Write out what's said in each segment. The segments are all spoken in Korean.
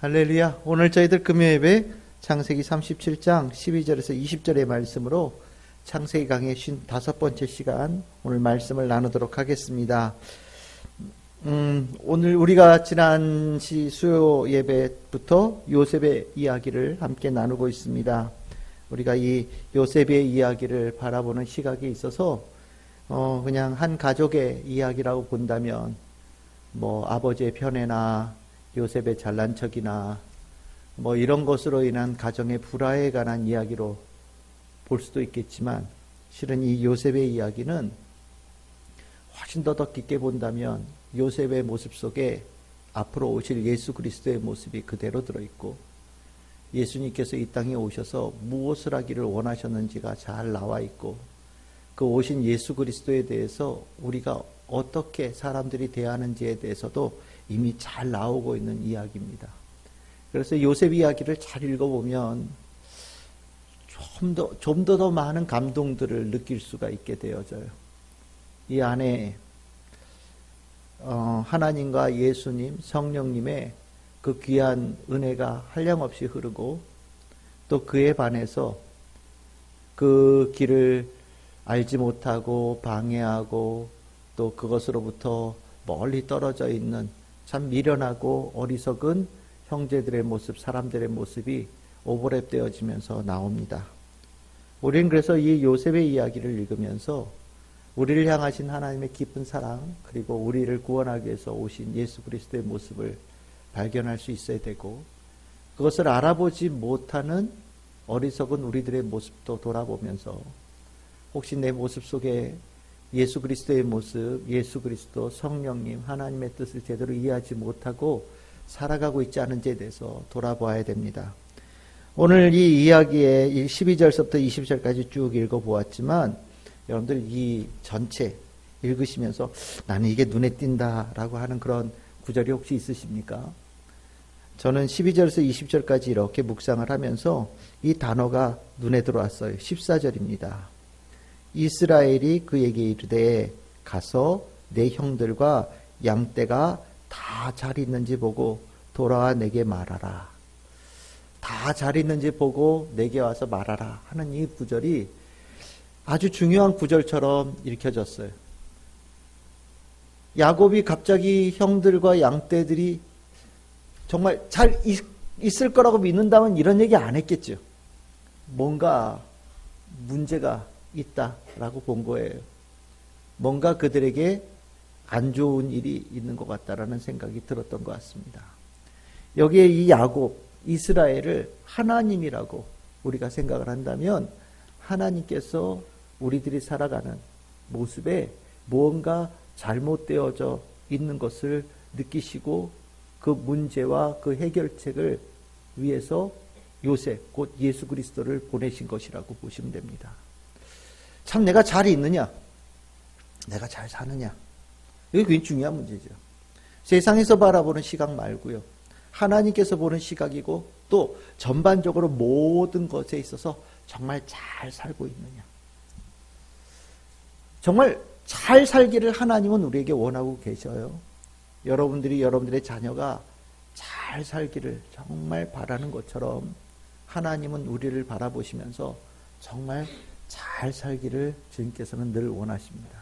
할렐루야. 오늘 저희들 금요예배 창세기 37장 12절에서 20절의 말씀으로 창세기 강의 55번째 시간 오늘 말씀을 나누도록 하겠습니다. 오늘 우리가 지난 수요 예배부터 요셉의 이야기를 함께 나누고 있습니다. 우리가 이 요셉의 이야기를 바라보는 시각이 있어서 그냥 한 가족의 이야기라고 본다면 아버지의 편애나 요셉의 잘난 척이나 이런 것으로 인한 가정의 불화에 관한 이야기로 볼 수도 있겠지만, 실은 이 요셉의 이야기는 훨씬 더 깊게 본다면 요셉의 모습 속에 앞으로 오실 예수 그리스도의 모습이 그대로 들어있고, 예수님께서 이 땅에 오셔서 무엇을 하기를 원하셨는지가 잘 나와 있고, 그 오신 예수 그리스도에 대해서 우리가 어떻게 사람들이 대하는지에 대해서도 이미 잘 나오고 있는 이야기입니다. 그래서 요셉 이야기를 잘 읽어보면 좀 더 많은 감동들을 느낄 수가 있게 되어져요. 이 안에 하나님과 예수님, 성령님의 그 귀한 은혜가 한량없이 흐르고, 또 그에 반해서 그 길을 알지 못하고 방해하고 또 그것으로부터 멀리 떨어져 있는 참 미련하고 어리석은 형제들의 모습, 사람들의 모습이 오버랩되어지면서 나옵니다. 우리는 그래서 이 요셉의 이야기를 읽으면서 우리를 향하신 하나님의 깊은 사랑, 그리고 우리를 구원하기 위해서 오신 예수 그리스도의 모습을 발견할 수 있어야 되고, 그것을 알아보지 못하는 어리석은 우리들의 모습도 돌아보면서 혹시 내 모습 속에 예수 그리스도의 모습, 예수 그리스도, 성령님, 하나님의 뜻을 제대로 이해하지 못하고 살아가고 있지 않은지에 대해서 돌아봐야 됩니다. 오늘 이 이야기의 12절부터 20절까지 쭉 읽어보았지만, 여러분들 이 전체 읽으시면서 나는 이게 눈에 띈다라고 하는 그런 구절이 혹시 있으십니까? 저는 12절에서 20절까지 이렇게 묵상을 하면서 이 단어가 눈에 들어왔어요. 14절입니다. 이스라엘이 그에게 이르되 가서 내 형들과 양떼가 다 잘 있는지 보고 돌아와 내게 말하라. 다 잘 있는지 보고 내게 와서 말하라 하는 이 구절이 아주 중요한 구절처럼 읽혀졌어요. 야곱이 갑자기 형들과 양떼들이 정말 잘 있을 거라고 믿는다면 이런 얘기 안 했겠죠. 뭔가 문제가 있다라고 본 거예요. 뭔가 그들에게 안 좋은 일이 있는 것 같다라는 생각이 들었던 것 같습니다. 여기에 이 야곱, 이스라엘을 하나님이라고 우리가 생각을 한다면, 하나님께서 우리들이 살아가는 모습에 무언가 잘못되어져 있는 것을 느끼시고 그 문제와 그 해결책을 위해서 요셉, 곧 예수 그리스도를 보내신 것이라고 보시면 됩니다. 참 내가 잘 있느냐? 내가 잘 사느냐? 이게 굉장히 중요한 문제죠. 세상에서 바라보는 시각 말고요. 하나님께서 보는 시각이고, 또 전반적으로 모든 것에 있어서 정말 잘 살고 있느냐? 정말 잘 살기를 하나님은 우리에게 원하고 계셔요. 여러분들이 여러분들의 자녀가 잘 살기를 정말 바라는 것처럼 하나님은 우리를 바라보시면서 정말 잘 살기를 주님께서는 늘 원하십니다.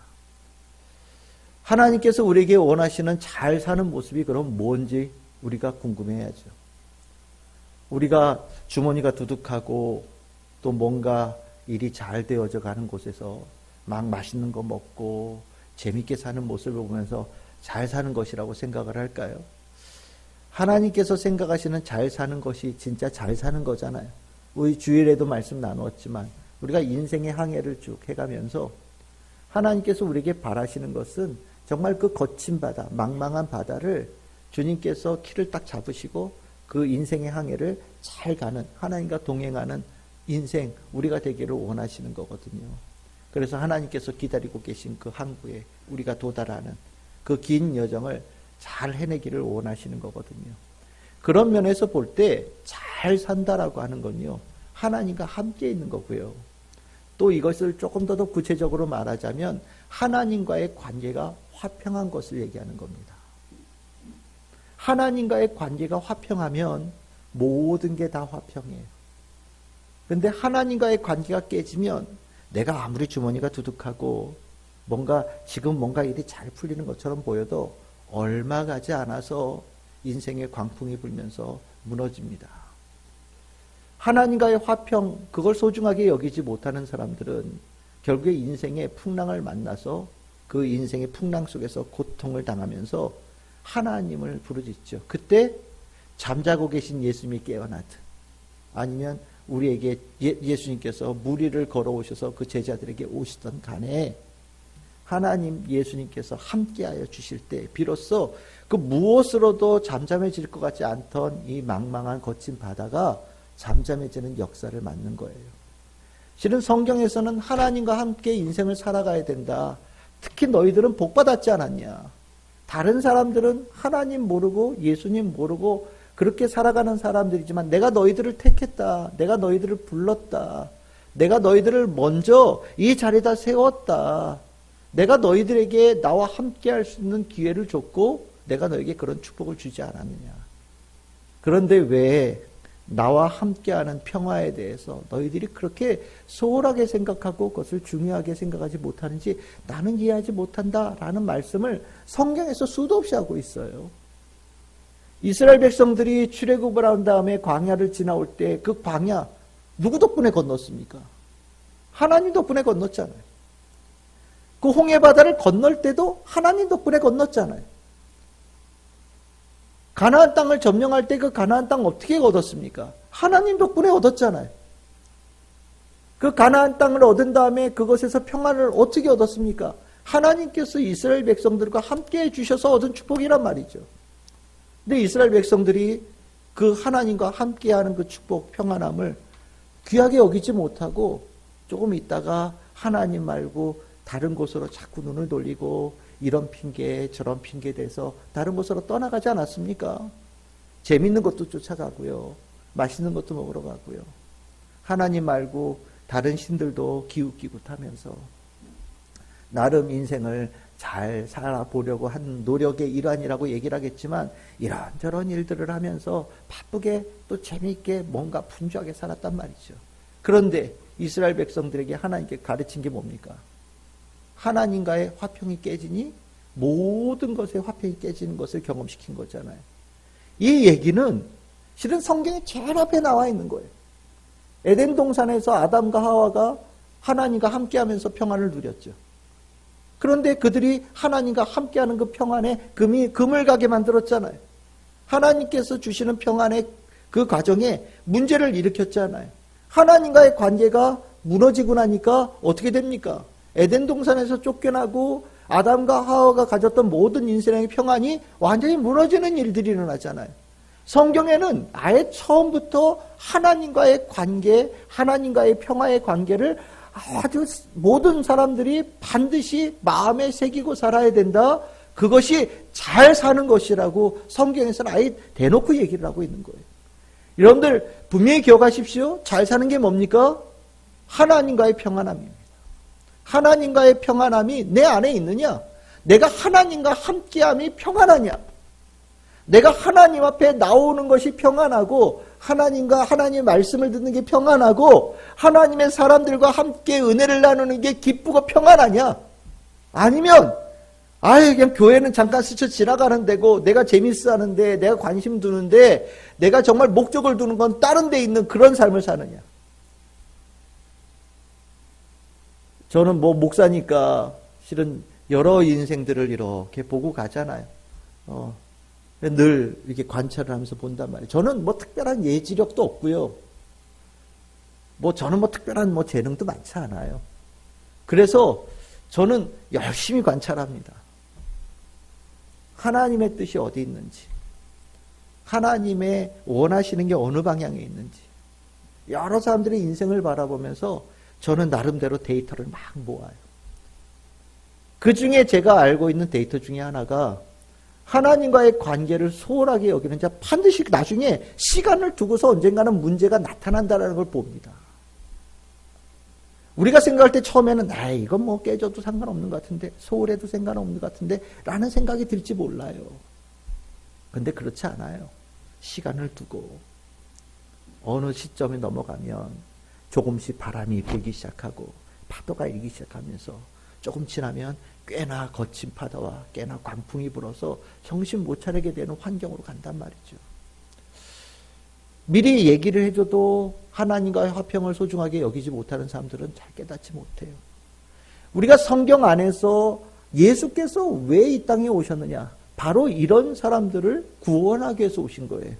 하나님께서 우리에게 원하시는 잘 사는 모습이 그럼 뭔지 우리가 궁금해야죠. 우리가 주머니가 두둑하고 또 뭔가 일이 잘 되어져 가는 곳에서 막 맛있는 거 먹고 재밌게 사는 모습을 보면서 잘 사는 것이라고 생각을 할까요? 하나님께서 생각하시는 잘 사는 것이 진짜 잘 사는 거잖아요. 우리 주일에도 말씀 나누었지만 우리가 인생의 항해를 쭉 해가면서 하나님께서 우리에게 바라시는 것은 정말 그 거친 바다, 망망한 바다를 주님께서 키를 딱 잡으시고 그 인생의 항해를 잘 가는, 하나님과 동행하는 인생, 우리가 되기를 원하시는 거거든요. 그래서 하나님께서 기다리고 계신 그 항구에 우리가 도달하는 그 긴 여정을 잘 해내기를 원하시는 거거든요. 그런 면에서 볼 때 잘 산다라고 하는 건요, 하나님과 함께 있는 거고요. 또 이것을 조금 더 구체적으로 말하자면 하나님과의 관계가 화평한 것을 얘기하는 겁니다. 하나님과의 관계가 화평하면 모든 게 다 화평해요. 근데 하나님과의 관계가 깨지면 내가 아무리 주머니가 두둑하고 지금 뭔가 일이 잘 풀리는 것처럼 보여도 얼마 가지 않아서 인생의 광풍이 불면서 무너집니다. 하나님과의 화평, 그걸 소중하게 여기지 못하는 사람들은 결국에 인생의 풍랑을 만나서 그 인생의 풍랑 속에서 고통을 당하면서 하나님을 부르짖죠. 그때 잠자고 계신 예수님이 깨어나든 아니면 우리에게 예수님께서 무리를 걸어오셔서 그 제자들에게 오시던 간에 하나님 예수님께서 함께하여 주실 때 비로소 그 무엇으로도 잠잠해질 것 같지 않던 이 망망한 거친 바다가 잠잠해지는 역사를 맞는 거예요. 실은 성경에서는 하나님과 함께 인생을 살아가야 된다. 특히 너희들은 복받았지 않았냐. 다른 사람들은 하나님 모르고 예수님 모르고 그렇게 살아가는 사람들이지만 내가 너희들을 택했다. 내가 너희들을 불렀다. 내가 너희들을 먼저 이 자리에다 세웠다. 내가 너희들에게 나와 함께 할 수 있는 기회를 줬고 내가 너에게 그런 축복을 주지 않았느냐. 그런데 왜 나와 함께하는 평화에 대해서 너희들이 그렇게 소홀하게 생각하고 그것을 중요하게 생각하지 못하는지 나는 이해하지 못한다라는 말씀을 성경에서 수도 없이 하고 있어요. 이스라엘 백성들이 출애굽을 한 다음에 광야를 지나올 때 그 광야 누구 덕분에 건넜습니까? 하나님 덕분에 건넜잖아요. 그 홍해바다를 건널 때도 하나님 덕분에 건넜잖아요. 가나안 땅을 점령할 때 그 가나안 땅 어떻게 얻었습니까? 하나님 덕분에 얻었잖아요. 그 가나안 땅을 얻은 다음에 그것에서 평안을 어떻게 얻었습니까? 하나님께서 이스라엘 백성들과 함께 해주셔서 얻은 축복이란 말이죠. 근데 이스라엘 백성들이 그 하나님과 함께하는 그 축복, 평안함을 귀하게 여기지 못하고 조금 있다가 하나님 말고 다른 곳으로 자꾸 눈을 돌리고 이런 핑계 저런 핑계 대서 다른 곳으로 떠나가지 않았습니까? 재밌는 것도 쫓아가고요. 맛있는 것도 먹으러 가고요. 하나님 말고 다른 신들도 기웃기웃하면서 나름 인생을 잘 살아보려고 한 노력의 일환이라고 얘기를 하겠지만 이런저런 일들을 하면서 바쁘게 또 재미있게 뭔가 분주하게 살았단 말이죠. 그런데 이스라엘 백성들에게 하나님께 가르친 게 뭡니까? 하나님과의 화평이 깨지니 모든 것의 화평이 깨지는 것을 경험시킨 거잖아요. 이 얘기는 실은 성경의 제일 앞에 나와 있는 거예요. 에덴 동산에서 아담과 하와가 하나님과 함께하면서 평안을 누렸죠. 그런데 그들이 하나님과 함께하는 그 평안에 금을 가게 만들었잖아요. 하나님께서 주시는 평안의 그 과정에 문제를 일으켰잖아요. 하나님과의 관계가 무너지고 나니까 어떻게 됩니까? 에덴 동산에서 쫓겨나고 아담과 하와가 가졌던 모든 인생의 평안이 완전히 무너지는 일들이 일어나잖아요. 성경에는 아예 처음부터 하나님과의 관계, 하나님과의 평화의 관계를 아주 모든 사람들이 반드시 마음에 새기고 살아야 된다. 그것이 잘 사는 것이라고 성경에서는 아예 대놓고 얘기를 하고 있는 거예요. 여러분들 분명히 기억하십시오. 잘 사는 게 뭡니까? 하나님과의 평안함입니다. 하나님과의 평안함이 내 안에 있느냐? 내가 하나님과 함께함이 평안하냐? 내가 하나님 앞에 나오는 것이 평안하고 하나님과 하나님의 말씀을 듣는 게 평안하고 하나님의 사람들과 함께 은혜를 나누는 게 기쁘고 평안하냐? 아니면 그냥 교회는 잠깐 스쳐 지나가는 데고 내가 재밌어 하는데 내가 관심 두는데 내가 정말 목적을 두는 건 다른 데 있는 그런 삶을 사느냐? 저는 목사니까 실은 여러 인생들을 이렇게 보고 가잖아요. 늘 이렇게 관찰을 하면서 본단 말이에요. 저는 특별한 예지력도 없고요. 저는 특별한 재능도 많지 않아요. 그래서 저는 열심히 관찰합니다. 하나님의 뜻이 어디 있는지, 하나님의 원하시는 게 어느 방향에 있는지, 여러 사람들의 인생을 바라보면서 저는 나름대로 데이터를 막 모아요. 그 중에 제가 알고 있는 데이터 중에 하나가 하나님과의 관계를 소홀하게 여기는 자 반드시 나중에 시간을 두고서 언젠가는 문제가 나타난다는 걸 봅니다. 우리가 생각할 때 처음에는 이건 깨져도 상관없는 것 같은데 소홀해도 상관없는 것 같은데 라는 생각이 들지 몰라요. 근데 그렇지 않아요. 시간을 두고 어느 시점이 넘어가면 조금씩 바람이 불기 시작하고 파도가 일기 시작하면서 조금 지나면 꽤나 거친 파도와 꽤나 광풍이 불어서 정신 못 차리게 되는 환경으로 간단 말이죠. 미리 얘기를 해줘도 하나님과의 화평을 소중하게 여기지 못하는 사람들은 잘 깨닫지 못해요. 우리가 성경 안에서 예수께서 왜 이 땅에 오셨느냐? 바로 이런 사람들을 구원하기 위해서 오신 거예요.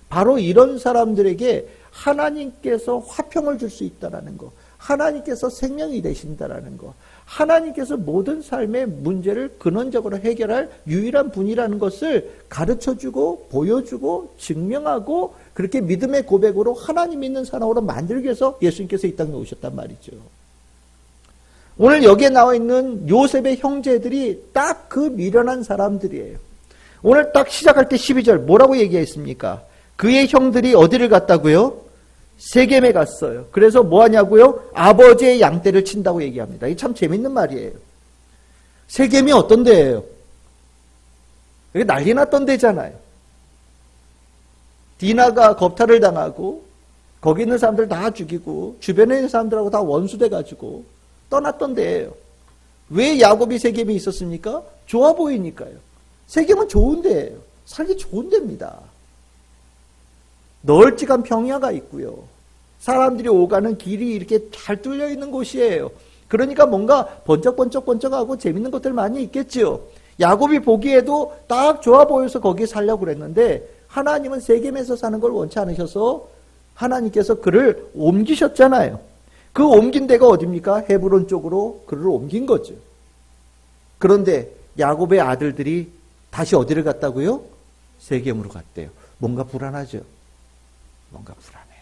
바로 이런 사람들에게 하나님께서 화평을 줄 수 있다라는 거, 하나님께서 생명이 되신다라는 거, 하나님께서 모든 삶의 문제를 근원적으로 해결할 유일한 분이라는 것을 가르쳐주고 보여주고 증명하고 그렇게 믿음의 고백으로 하나님 믿는 사람으로 만들기 위해서 예수님께서 이 땅에 오셨단 말이죠. 오늘 여기에 나와 있는 요셉의 형제들이 딱 그 미련한 사람들이에요. 오늘 딱 시작할 때 12절 뭐라고 얘기했습니까? 그의 형들이 어디를 갔다고요? 세겜에 갔어요. 그래서 뭐 하냐고요? 아버지의 양떼를 친다고 얘기합니다. 이게 참 재밌는 말이에요. 세겜이 어떤 데예요? 여기 난리 났던 데잖아요. 디나가 겁탈을 당하고 거기 있는 사람들 다 죽이고 주변에 있는 사람들하고 다 원수돼 가지고 떠났던 데예요. 왜 야곱이 세겜에 있었습니까? 좋아 보이니까요. 세겜은 좋은 데예요. 살기 좋은 데입니다. 널찍한 평야가 있고요. 사람들이 오가는 길이 이렇게 잘 뚫려 있는 곳이에요. 그러니까 뭔가 번쩍번쩍하고 재밌는 것들 많이 있겠지요. 야곱이 보기에도 딱 좋아 보여서 거기에 살려고 그랬는데 하나님은 세겜에서 사는 걸 원치 않으셔서 하나님께서 그를 옮기셨잖아요. 그 옮긴 데가 어디입니까? 헤브론 쪽으로 그를 옮긴 거죠. 그런데 야곱의 아들들이 다시 어디를 갔다고요? 세겜으로 갔대요. 뭔가 불안하죠. 뭔가 불안해요.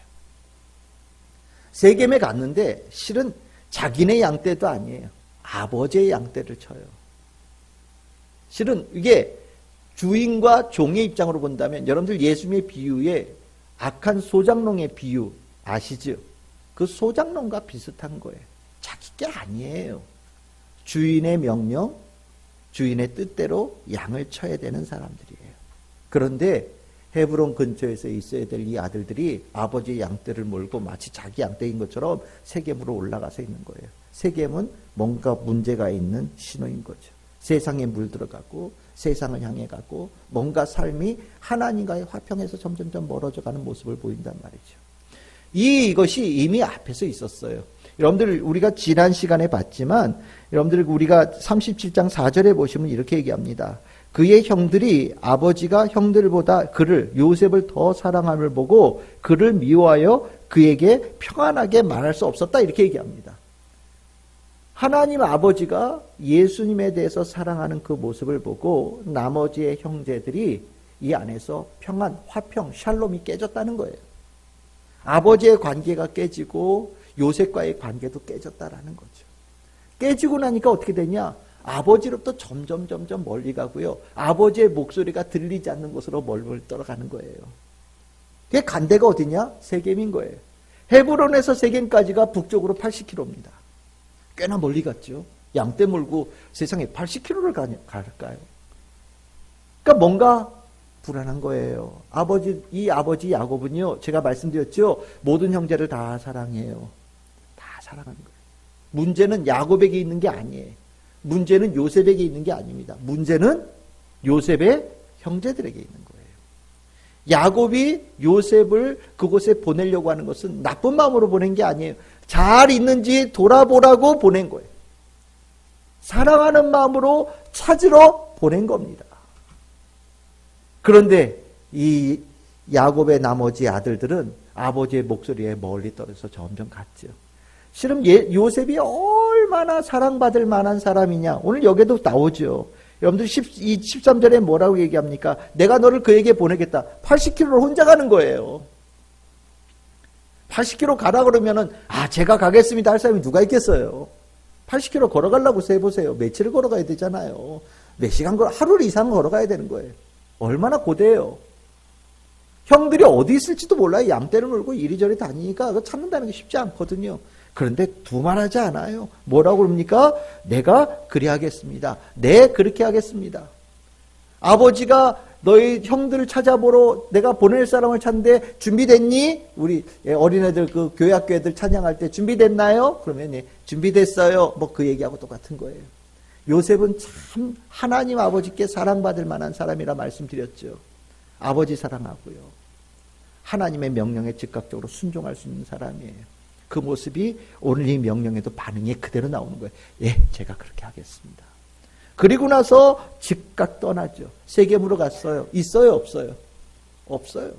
세겜에 갔는데 실은 자기네 양떼도 아니에요. 아버지의 양떼를 쳐요. 실은 이게 주인과 종의 입장으로 본다면 여러분들 예수님의 비유에 악한 소작농의 비유 아시죠? 그 소작농과 비슷한 거예요. 자기 게 아니에요. 주인의 명령, 주인의 뜻대로 양을 쳐야 되는 사람들이에요. 그런데 헤브론 근처에서 있어야 될 이 아들들이 아버지의 양떼를 몰고 마치 자기 양떼인 것처럼 세겜으로 올라가서 있는 거예요. 세겜은 뭔가 문제가 있는 신호인 거죠. 세상에 물들어가고 세상을 향해 가고 뭔가 삶이 하나님과의 화평에서 점점점 멀어져가는 모습을 보인단 말이죠. 이것이 이미 앞에서 있었어요. 여러분들 우리가 지난 시간에 봤지만 여러분들 우리가 37장 4절에 보시면 이렇게 얘기합니다. 그의 형들이 아버지가 형들보다 그를 요셉을 더 사랑함을 보고 그를 미워하여 그에게 평안하게 말할 수 없었다 이렇게 얘기합니다. 하나님 아버지가 예수님에 대해서 사랑하는 그 모습을 보고 나머지의 형제들이 이 안에서 평안, 화평, 샬롬이 깨졌다는 거예요. 아버지의 관계가 깨지고 요셉과의 관계도 깨졌다라는 거죠. 깨지고 나니까 어떻게 되냐? 아버지로부터 점점 멀리 가고요. 아버지의 목소리가 들리지 않는 곳으로 멀리 떨어가는 거예요. 그게 간 데가 어디냐? 세겜인 거예요. 헤브론에서 세겜까지가 북쪽으로 80km입니다. 꽤나 멀리 갔죠. 양떼 몰고 세상에 80km를 갈까요? 그러니까 뭔가 불안한 거예요. 이 아버지 야곱은요, 제가 말씀드렸죠. 모든 형제를 다 사랑해요. 다 사랑하는 거예요. 문제는 야곱에게 있는 게 아니에요. 문제는 요셉에게 있는 게 아닙니다. 문제는 요셉의 형제들에게 있는 거예요. 야곱이 요셉을 그곳에 보내려고 하는 것은 나쁜 마음으로 보낸 게 아니에요. 잘 있는지 돌아보라고 보낸 거예요. 사랑하는 마음으로 찾으러 보낸 겁니다. 그런데 이 야곱의 나머지 아들들은 아버지의 목소리에 멀리 떨어져서 점점 갔죠. 실은 요셉이 얼마나 사랑받을 만한 사람이냐. 오늘 여기도 나오죠. 여러분들 13절에 뭐라고 얘기합니까? 내가 너를 그에게 보내겠다. 80km를 혼자 가는 거예요. 80km 가라 그러면은 제가 가겠습니다 할 사람이 누가 있겠어요? 80km 걸어가려고 세보세요. 며칠을 걸어가야 되잖아요. 몇 시간 하루 이상 걸어가야 되는 거예요. 얼마나 고대해요. 형들이 어디 있을지도 몰라요. 양떼를 몰고 이리저리 다니니까 그거 찾는다는 게 쉽지 않거든요. 그런데 두말하지 않아요. 뭐라고 그럽니까? 내가 그리 하겠습니다. 네, 그렇게 하겠습니다. 아버지가 너희 형들을 찾아보러 내가 보낼 사람을 찾는데 준비됐니? 우리 어린애들 그 교회학교 애들 찬양할 때 준비됐나요? 그러면 준비됐어요. 뭐 그 얘기하고 똑같은 거예요. 요셉은 참 하나님 아버지께 사랑받을 만한 사람이라 말씀드렸죠. 아버지 사랑하고요. 하나님의 명령에 즉각적으로 순종할 수 있는 사람이에요. 그 모습이 오늘 이 명령에도 반응이 그대로 나오는 거예요. 예, 제가 그렇게 하겠습니다. 그리고 나서 즉각 떠나죠. 세겜으로 갔어요. 있어요, 없어요? 없어요.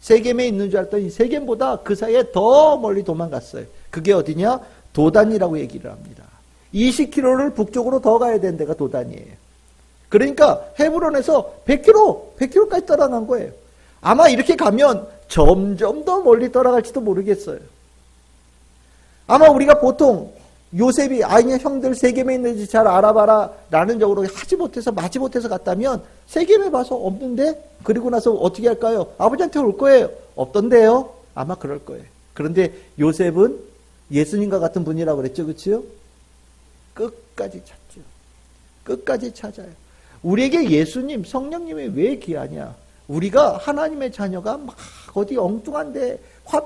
세겜에 있는 줄 알았더니 세겜보다 그 사이에 더 멀리 도망갔어요. 그게 어디냐? 도단이라고 얘기를 합니다. 20km를 북쪽으로 더 가야 되는 데가 도단이에요. 그러니까 헤브론에서 100km까지 떠나간 거예요. 아마 이렇게 가면 점점 더 멀리 떠나갈지도 모르겠어요. 아마 우리가 보통 요셉이 아이냐 형들 세겜에 있는지 잘 알아봐라 라는 적으로 하지 못해서 마지 못해서 갔다면 세겜에 봐서 없는데 그리고 나서 어떻게 할까요? 아버지한테 올 거예요. 없던데요? 아마 그럴 거예요. 그런데 요셉은 예수님과 같은 분이라고 그랬죠. 그렇죠? 끝까지 찾죠. 끝까지 찾아요. 우리에게 예수님, 성령님이 왜 귀하냐? 우리가 하나님의 자녀가 막 어디 엉뚱한데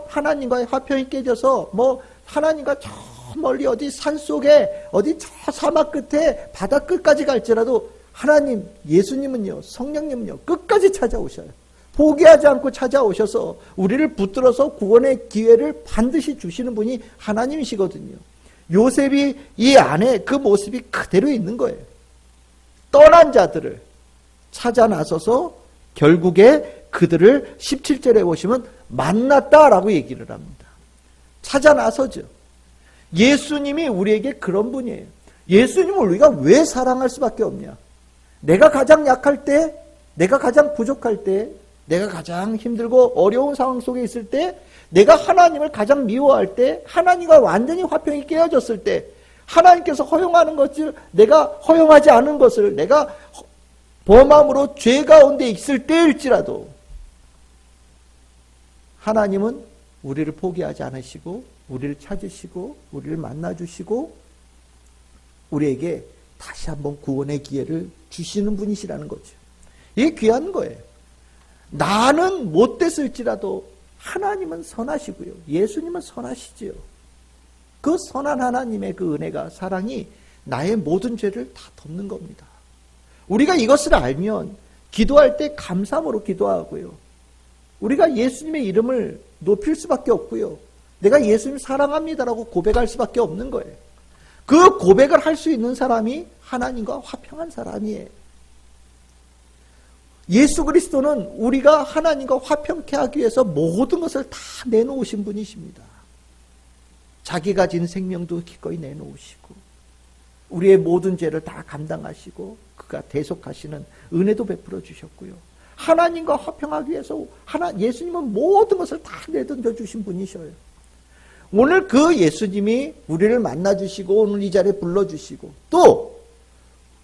하나님과의 화평이 깨져서 뭐 하나님과 저 멀리 어디 산속에 어디 저 사막 끝에 바다 끝까지 갈지라도 하나님, 예수님은요, 성령님은요 끝까지 찾아오셔요. 포기하지 않고 찾아오셔서 우리를 붙들어서 구원의 기회를 반드시 주시는 분이 하나님이시거든요. 요셉이 이 안에 그 모습이 그대로 있는 거예요. 떠난 자들을 찾아 나서서 결국에 그들을 17절에 보시면 만났다라고 얘기를 합니다. 찾아 나서죠. 예수님이 우리에게 그런 분이에요. 예수님을 우리가 왜 사랑할 수밖에 없냐? 내가 가장 약할 때, 내가 가장 부족할 때, 내가 가장 힘들고 어려운 상황 속에 있을 때, 내가 하나님을 가장 미워할 때, 하나님과 완전히 화평이 깨어졌을 때, 하나님께서 허용하는 것을 내가 허용하지 않은 것을 내가 범함으로 죄 가운데 있을 때일지라도 하나님은 우리를 포기하지 않으시고 우리를 찾으시고 우리를 만나주시고 우리에게 다시 한번 구원의 기회를 주시는 분이시라는 거죠. 이게 귀한 거예요. 나는 못됐을지라도 하나님은 선하시고요. 예수님은 선하시지요. 그 선한 하나님의 그 은혜가 사랑이 나의 모든 죄를 다 덮는 겁니다. 우리가 이것을 알면 기도할 때 감사함으로 기도하고요. 우리가 예수님의 이름을 높일 수밖에 없고요. 내가 예수님 사랑합니다라고 고백할 수밖에 없는 거예요. 그 고백을 할 수 있는 사람이 하나님과 화평한 사람이에요. 예수 그리스도는 우리가 하나님과 화평케 하기 위해서 모든 것을 다 내놓으신 분이십니다. 자기가 진 생명도 기꺼이 내놓으시고 우리의 모든 죄를 다 감당하시고 그가 대속하시는 은혜도 베풀어 주셨고요. 하나님과 화평하기 위해서 예수님은 모든 것을 다 내던져 주신 분이셔요. 오늘 그 예수님이 우리를 만나주시고 오늘 이 자리에 불러주시고 또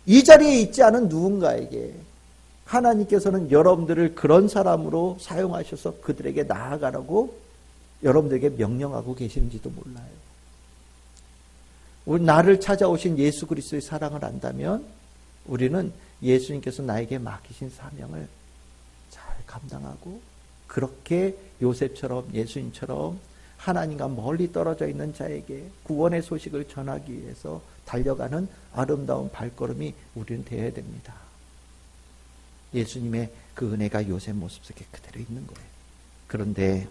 이 자리에 있지 않은 누군가에게 하나님께서는 여러분들을 그런 사람으로 사용하셔서 그들에게 나아가라고 여러분들에게 명령하고 계시는지도 몰라요. 우리 나를 찾아오신 예수 그리스도의 사랑을 안다면 우리는 예수님께서 나에게 맡기신 사명을 잘 감당하고 그렇게 요셉처럼 예수님처럼 하나님과 멀리 떨어져 있는 자에게 구원의 소식을 전하기 위해서 달려가는 아름다운 발걸음이 우리는 되어야 됩니다. 예수님의 그 은혜가 요셉 모습 속에 그대로 있는 거예요. 그런데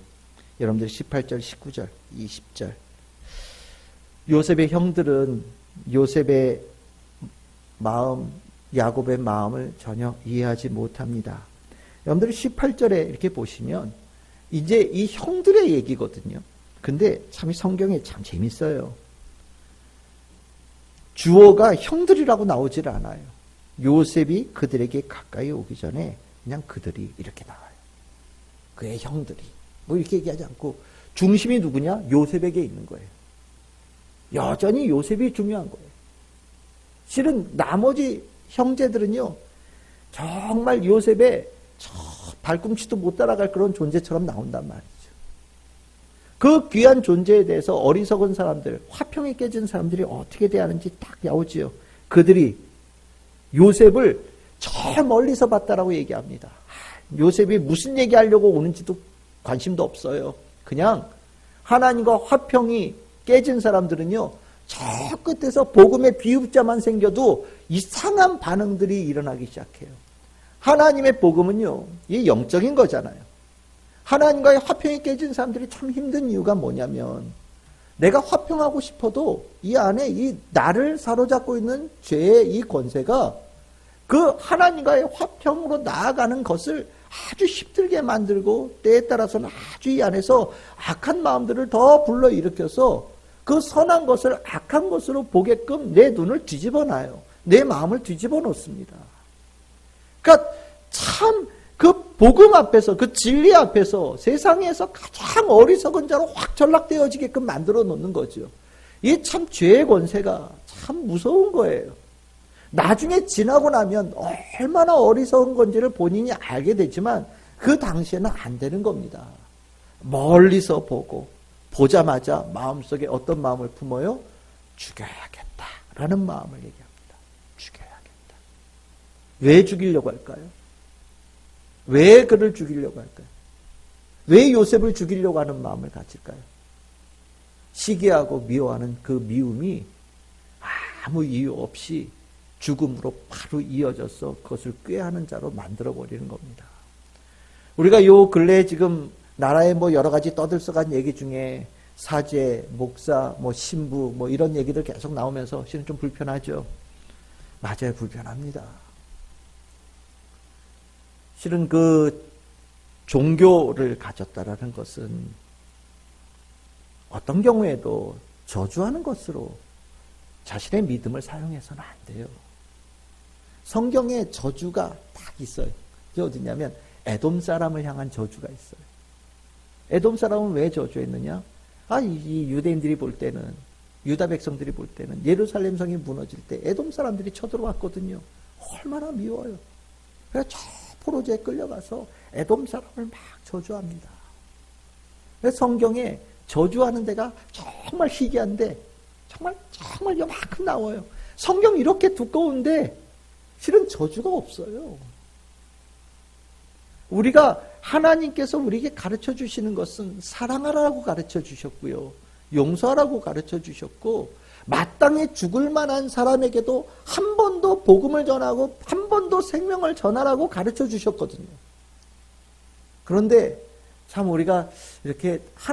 여러분들 18절, 19절, 20절 요셉의 형들은 요셉의 마음, 야곱의 마음을 전혀 이해하지 못합니다. 여러분들 18절에 이렇게 보시면 이제 이 형들의 얘기거든요. 근데 참 성경에 참 재밌어요. 주어가 형들이라고 나오질 않아요. 요셉이 그들에게 가까이 오기 전에 그냥 그들이 이렇게 나와요. 그의 형들이. 뭐 이렇게 얘기하지 않고 중심이 누구냐? 요셉에게 있는 거예요. 여전히 요셉이 중요한 거예요. 실은 나머지 형제들은요, 정말 요셉의 저 발꿈치도 못 따라갈 그런 존재처럼 나온단 말이죠. 그 귀한 존재에 대해서 어리석은 사람들, 화평이 깨진 사람들이 어떻게 대하는지 딱 나오지요. 그들이 요셉을 저 멀리서 봤다라고 얘기합니다. 요셉이 무슨 얘기하려고 오는지도 관심도 없어요. 그냥 하나님과 화평이 깨진 사람들은요, 저 끝에서 복음의 비읍자만 생겨도 이상한 반응들이 일어나기 시작해요. 하나님의 복음은요, 이게 영적인 거잖아요. 하나님과의 화평이 깨진 사람들이 참 힘든 이유가 뭐냐면, 내가 화평하고 싶어도 이 안에 이 나를 사로잡고 있는 죄의 이 권세가 그 하나님과의 화평으로 나아가는 것을 아주 힘들게 만들고, 때에 따라서는 아주 이 안에서 악한 마음들을 더 불러일으켜서 그 선한 것을 악한 것으로 보게끔 내 눈을 뒤집어 놔요. 내 마음을 뒤집어 놓습니다. 그러니까 참 그 복음 앞에서, 그 진리 앞에서 세상에서 가장 어리석은 자로 확 전락되어지게끔 만들어 놓는 거죠. 이게 참 죄의 권세가 참 무서운 거예요. 나중에 지나고 나면 얼마나 어리석은 건지를 본인이 알게 되지만 그 당시에는 안 되는 겁니다. 멀리서 보고 보자마자 마음속에 어떤 마음을 품어요? 죽여야겠다라는 마음을 얘기합니다. 죽여야겠다. 왜 죽이려고 할까요? 왜 그를 죽이려고 할까요? 왜 요셉을 죽이려고 하는 마음을 가질까요? 시기하고 미워하는 그 미움이 아무 이유 없이 죽음으로 바로 이어져서 그것을 꾀하는 자로 만들어버리는 겁니다. 우리가 요 근래에 지금 나라의 뭐 여러 가지 떠들썩한 얘기 중에 사제, 목사, 뭐 신부, 뭐 이런 얘기들 계속 나오면서 실은 좀 불편하죠. 맞아요, 불편합니다. 실은 그 종교를 가졌다라는 것은 어떤 경우에도 저주하는 것으로 자신의 믿음을 사용해서는 안 돼요. 성경에 저주가 딱 있어요. 그게 어디냐면 에돔 사람을 향한 저주가 있어요. 에돔 사람은 왜 저주했느냐? 이 유대인들이 볼 때는, 유다 백성들이 볼 때는 예루살렘 성이 무너질 때 에돔 사람들이 쳐들어왔거든요. 얼마나 미워요. 그래서 저 포로제에 끌려가서 에돔 사람을 막 저주합니다. 그래서 성경에 저주하는 데가 정말 희귀한데 정말 요만큼 나와요. 성경 이렇게 두꺼운데 실은 저주가 없어요. 우리가 하나님께서 우리에게 가르쳐 주시는 것은 사랑하라고 가르쳐 주셨고요. 용서하라고 가르쳐 주셨고, 마땅히 죽을 만한 사람에게도 한 번도 복음을 전하고 한 번도 생명을 전하라고 가르쳐 주셨거든요. 그런데 참 우리가 이렇게 다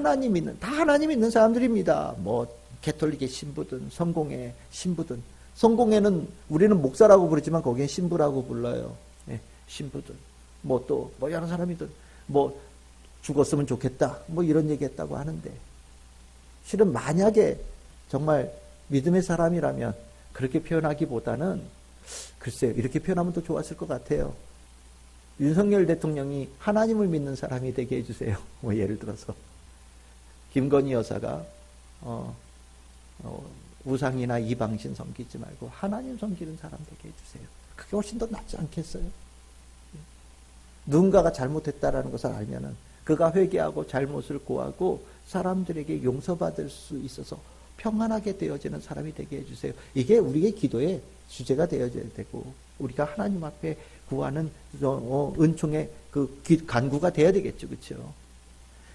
하나님 있는 사람들입니다. 뭐 개톨릭의 신부든 성공의 신부든, 성공회는 우리는 목사라고 부르지만 거기엔 신부라고 불러요. 네, 신부든 뭐 여러 사람이든 뭐 죽었으면 좋겠다 뭐 이런 얘기했다고 하는데, 실은 만약에 정말 믿음의 사람이라면 그렇게 표현하기보다는, 글쎄요, 이렇게 표현하면 더 좋았을 것 같아요. 윤석열 대통령이 하나님을 믿는 사람이 되게 해주세요. 뭐 예를 들어서 김건희 여사가 우상이나 이방신 섬기지 말고 하나님 섬기는 사람 되게 해주세요. 그게 훨씬 더 낫지 않겠어요? 누군가가 잘못했다라는 것을 알면은 그가 회개하고 잘못을 고하고 사람들에게 용서받을 수 있어서 평안하게 되어지는 사람이 되게 해주세요. 이게 우리의 기도의 주제가 되어져야 되고, 우리가 하나님 앞에 구하는 은총의 그 간구가 되어야 되겠죠. 그렇죠?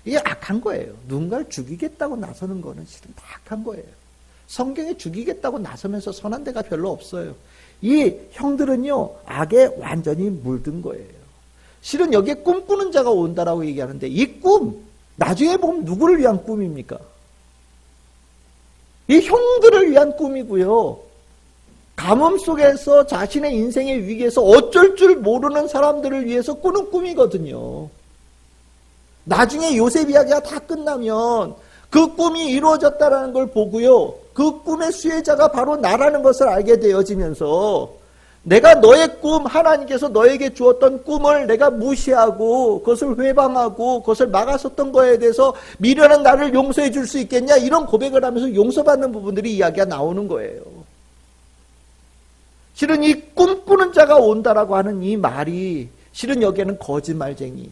이게 악한 거예요. 누군가를 죽이겠다고 나서는 거는 실은 다 악한 거예요. 성경에 죽이겠다고 나서면서 선한 데가 별로 없어요. 이 형들은요, 악에 완전히 물든 거예요. 실은 여기에 꿈꾸는 자가 온다라고 얘기하는데, 이 꿈, 나중에 보면 누구를 위한 꿈입니까? 이 형들을 위한 꿈이고요. 가뭄 속에서 자신의 인생의 위기에서 어쩔 줄 모르는 사람들을 위해서 꾸는 꿈이거든요. 나중에 요셉 이야기가 다 끝나면 그 꿈이 이루어졌다는 걸 보고요, 그 꿈의 수혜자가 바로 나라는 것을 알게 되어지면서, 내가 너의 꿈, 하나님께서 너에게 주었던 꿈을 내가 무시하고 그것을 회방하고 그것을 막았었던 거에 대해서 미련한 나를 용서해 줄 수 있겠냐, 이런 고백을 하면서 용서받는 부분들이 이야기가 나오는 거예요. 실은 이 꿈꾸는 자가 온다라고 하는 이 말이 실은 여기에는 거짓말쟁이,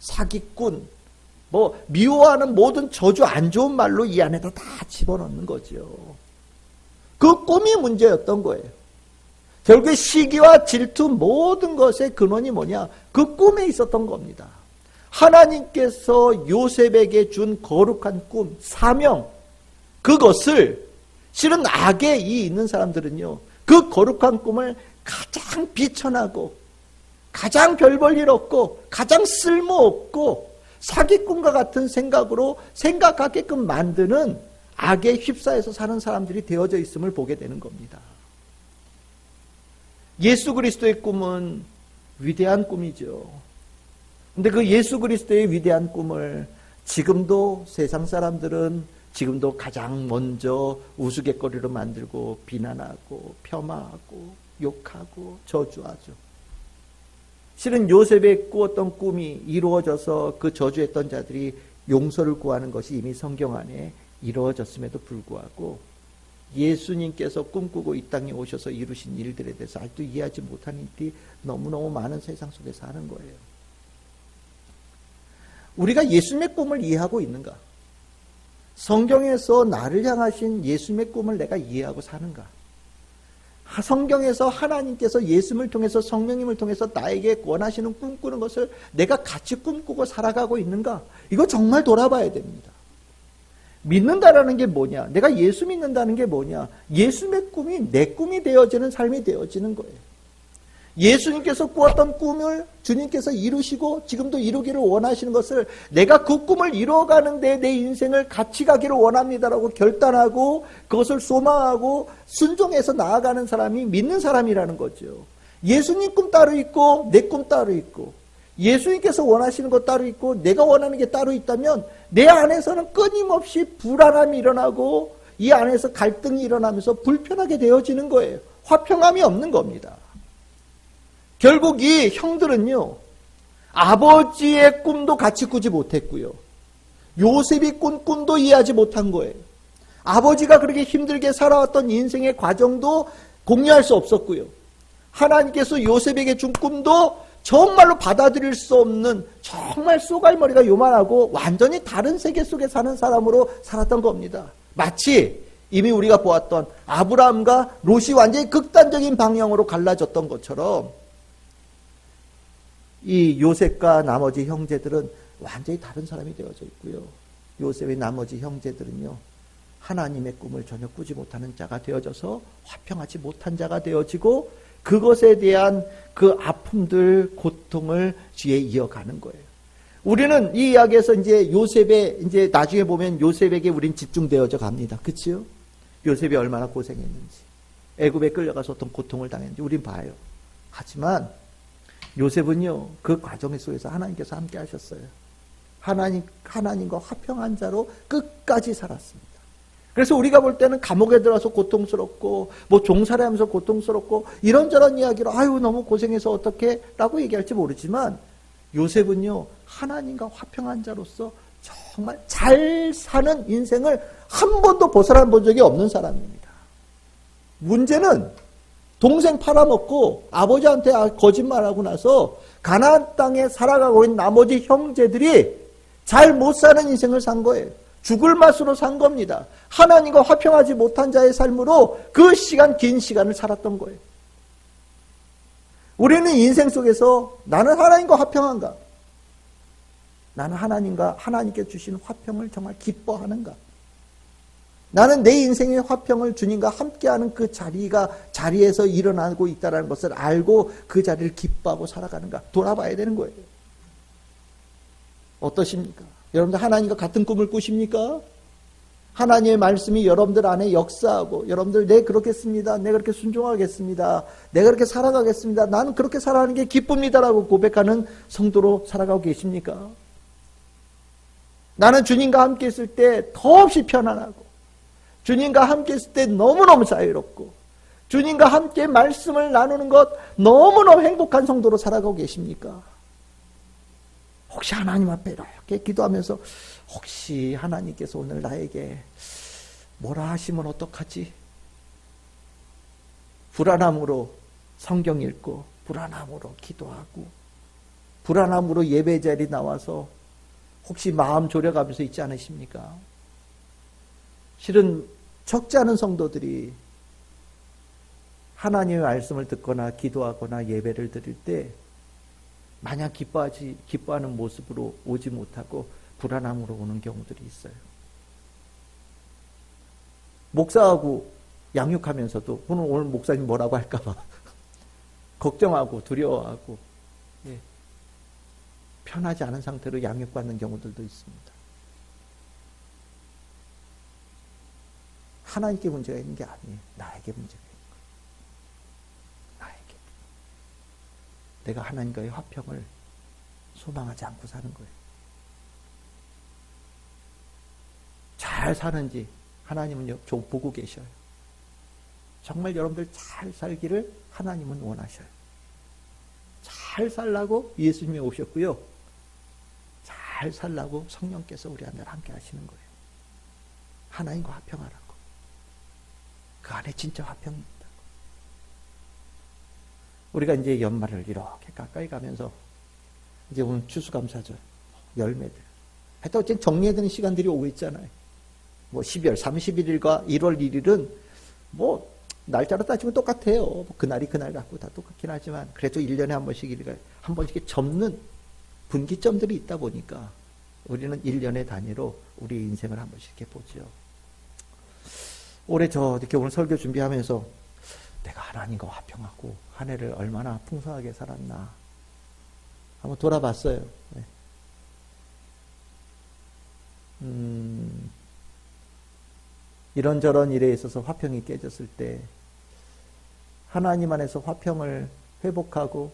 사기꾼, 뭐 미워하는 모든 저주, 안 좋은 말로 이 안에다 다 집어넣는 거죠. 그 꿈이 문제였던 거예요. 결국에 시기와 질투 모든 것의 근원이 뭐냐? 그 꿈에 있었던 겁니다. 하나님께서 요셉에게 준 거룩한 꿈, 사명, 그것을 실은 악에 있는 사람들은요, 그 거룩한 꿈을 가장 비천하고 가장 별 볼 일 없고 가장 쓸모없고 사기꾼과 같은 생각으로 생각하게끔 만드는 악에 휩싸여서 사는 사람들이 되어져 있음을 보게 되는 겁니다. 예수 그리스도의 꿈은 위대한 꿈이죠. 근데 그 예수 그리스도의 위대한 꿈을 지금도 세상 사람들은 지금도 가장 먼저 우스갯거리로 만들고 비난하고 폄하하고 욕하고 저주하죠. 실은 요셉의 꾸었던 꿈이 이루어져서 그 저주했던 자들이 용서를 구하는 것이 이미 성경 안에 이루어졌음에도 불구하고 예수님께서 꿈꾸고 이 땅에 오셔서 이루신 일들에 대해서 아직도 이해하지 못하는 일이 너무너무 많은 세상 속에 사는 거예요. 우리가 예수님의 꿈을 이해하고 있는가? 성경에서 나를 향하신 예수님의 꿈을 내가 이해하고 사는가? 성경에서 하나님께서 예수님을 통해서 성령님을 통해서 나에게 원하시는 꿈꾸는 것을 내가 같이 꿈꾸고 살아가고 있는가? 이거 정말 돌아봐야 됩니다. 믿는다라는 게 뭐냐? 내가 예수 믿는다는 게 뭐냐? 예수님의 꿈이 내 꿈이 되어지는 삶이 되어지는 거예요. 예수님께서 꾸었던 꿈을 주님께서 이루시고 지금도 이루기를 원하시는 것을 내가 그 꿈을 이루어가는데 내 인생을 같이 가기를 원합니다라고 결단하고 그것을 소망하고 순종해서 나아가는 사람이 믿는 사람이라는 거죠. 예수님 꿈 따로 있고 내 꿈 따로 있고 예수님께서 원하시는 것 따로 있고 내가 원하는 게 따로 있다면 내 안에서는 끊임없이 불안함이 일어나고 이 안에서 갈등이 일어나면서 불편하게 되어지는 거예요. 화평함이 없는 겁니다. 결국 이 형들은요, 아버지의 꿈도 같이 꾸지 못했고요. 요셉이 꾼 꿈도 이해하지 못한 거예요. 아버지가 그렇게 힘들게 살아왔던 인생의 과정도 공유할 수 없었고요. 하나님께서 요셉에게 준 꿈도 정말로 받아들일 수 없는 정말 쏘갈머리가 요만하고 완전히 다른 세계 속에 사는 사람으로 살았던 겁니다. 마치 이미 우리가 보았던 아브라함과 롯이 완전히 극단적인 방향으로 갈라졌던 것처럼 이 요셉과 나머지 형제들은 완전히 다른 사람이 되어져 있고요. 요셉의 나머지 형제들은요, 하나님의 꿈을 전혀 꾸지 못하는 자가 되어져서 화평하지 못한 자가 되어지고 그것에 대한 그 아픔들, 고통을 뒤에 이어가는 거예요. 우리는 이 이야기에서 이제 요셉의, 이제 나중에 보면 요셉에게 우린 집중되어져 갑니다. 그치요? 요셉이 얼마나 고생했는지, 애굽에 끌려가서 어떤 고통을 당했는지 우린 봐요. 하지만 요셉은요, 그 과정 속에서 하나님께서 함께 하셨어요. 하나님과 화평한 자로 끝까지 살았습니다. 그래서 우리가 볼 때는 감옥에 들어가서 고통스럽고, 종살이 하면서 고통스럽고, 이런저런 이야기로, 아유, 너무 고생해서 어떻게, 라고 얘기할지 모르지만, 요셉은요, 하나님과 화평한 자로서 정말 잘 사는 인생을 한 번도 벗어나 본 적이 없는 사람입니다. 문제는, 동생 팔아먹고 아버지한테 거짓말하고 나서 가나안 땅에 살아가고 있는 나머지 형제들이 잘 못 사는 인생을 산 거예요. 죽을 맛으로 산 겁니다. 하나님과 화평하지 못한 자의 삶으로 그 시간, 긴 시간을 살았던 거예요. 우리는 인생 속에서 나는 하나님과 화평한가? 나는 하나님께 주신 화평을 정말 기뻐하는가? 나는 내 인생의 화평을 주님과 함께하는 그 자리에서 일어나고 있다는 것을 알고 그 자리를 기뻐하고 살아가는가 돌아봐야 되는 거예요. 어떠십니까? 여러분들 하나님과 같은 꿈을 꾸십니까? 하나님의 말씀이 여러분들 안에 역사하고 여러분들 네 그렇겠습니다. 네 그렇게 순종하겠습니다. 내가 그렇게 살아가겠습니다. 나는 그렇게 살아가는 게 기쁩니다라고 고백하는 성도로 살아가고 계십니까? 나는 주님과 함께 있을 때 더없이 편안하고 주님과 함께 있을 때 너무너무 자유롭고 주님과 함께 말씀을 나누는 것 너무너무 행복한 성도로 살아가고 계십니까? 혹시 하나님 앞에 이렇게 기도하면서 혹시 하나님께서 오늘 나에게 뭐라 하시면 어떡하지? 불안함으로 성경 읽고 불안함으로 기도하고 불안함으로 예배 자리에 나와서 혹시 마음 졸여가면서 있지 않으십니까? 실은 적지 않은 성도들이 하나님의 말씀을 듣거나 기도하거나 예배를 드릴 때 마냥 기뻐하는 모습으로 오지 못하고 불안함으로 오는 경우들이 있어요. 목사하고 양육하면서도 오늘 목사님 뭐라고 할까봐 걱정하고 두려워하고 편하지 않은 상태로 양육받는 경우들도 있습니다. 하나님께 문제가 있는 게 아니에요. 나에게 문제가 있는 거예요. 나에게. 내가 하나님과의 화평을 소망하지 않고 사는 거예요. 잘 사는지 하나님은 좀 보고 계셔요. 정말 여러분들 잘 살기를 하나님은 원하셔요. 잘 살라고 예수님이 오셨고요. 잘 살라고 성령께서 우리 안에 함께 하시는 거예요. 하나님과 화평하라고. 그 안에 진짜 화평이 있다고. 우리가 이제 연말을 이렇게 가까이 가면서 이제 오늘 추수감사절, 열매들. 하여튼 어쨌든 정리해야 되는 시간들이 오고 있잖아요. 뭐 12월 31일과 1월 1일은 뭐 날짜로 따지면 똑같아요. 그날이 그날 갖고 다 똑같긴 하지만 그래도 1년에 한 번씩 접는 분기점들이 있다 보니까 우리는 1년의 단위로 우리 인생을 한 번씩 이렇게 보죠. 올해 이렇게 오늘 설교 준비하면서 내가 하나님과 화평하고 한 해를 얼마나 풍성하게 살았나 한번 돌아봤어요. 네. 이런저런 일에 있어서 화평이 깨졌을 때 하나님 안에서 화평을 회복하고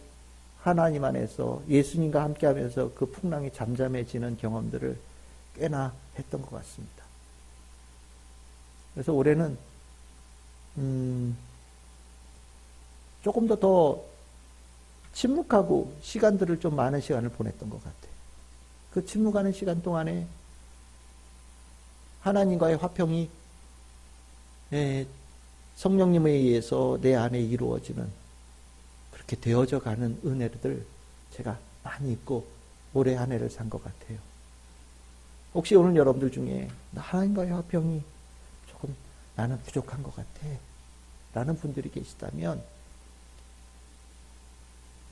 하나님 안에서 예수님과 함께하면서 그 풍랑이 잠잠해지는 경험들을 꽤나 했던 것 같습니다. 그래서 올해는 조금 더 침묵하고 시간들을 좀 많은 시간을 보냈던 것 같아요. 그 침묵하는 시간 동안에 하나님과의 화평이 성령님에 의해서 내 안에 이루어지는 그렇게 되어져 가는 은혜들 제가 많이 있고 올해 한 해를 산 것 같아요. 혹시 오늘 여러분들 중에 하나님과의 화평이 조금 나는 부족한 것 같아 라는 분들이 계시다면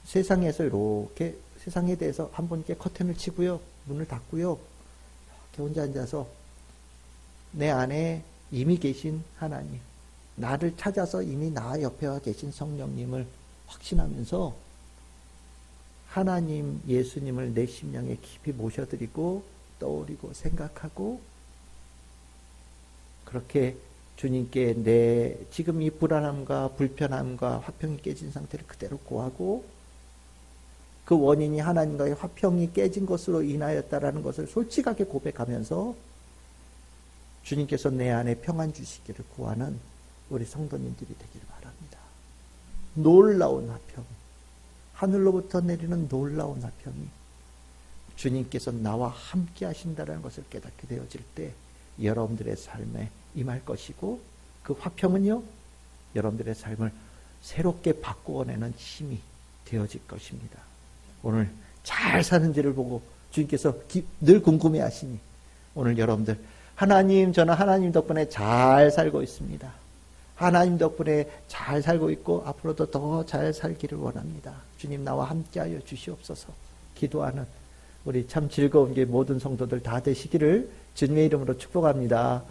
세상에서 이렇게 세상에 대해서 한번 이렇게 커튼을 치고요. 문을 닫고요. 이렇게 혼자 앉아서 내 안에 이미 계신 하나님, 나를 찾아서 이미 나 옆에 와 계신 성령님을 확신하면서 하나님, 예수님을 내 심령에 깊이 모셔드리고 떠올리고 생각하고 그렇게 주님께 내 지금 이 불안함과 불편함과 화평이 깨진 상태를 그대로 고하고 그 원인이 하나님과의 화평이 깨진 것으로 인하였다라는 것을 솔직하게 고백하면서 주님께서 내 안에 평안 주시기를 구하는 우리 성도님들이 되기를 바랍니다. 놀라운 화평, 하늘로부터 내리는 놀라운 화평이 주님께서 나와 함께 하신다는 것을 깨닫게 되어질 때 여러분들의 삶에 임할 것이고 그 화평은요 여러분들의 삶을 새롭게 바꾸어내는 힘이 되어질 것입니다. 오늘 잘 사는지를 보고 주님께서 늘 궁금해하시니 오늘 여러분들 하나님, 저는 하나님 덕분에 잘 살고 있습니다. 하나님 덕분에 잘 살고 있고 앞으로도 더 잘 살기를 원합니다. 주님 나와 함께하여 주시옵소서. 기도하는 우리 참 즐거운 게 모든 성도들 다 되시기를 주님의 이름으로 축복합니다.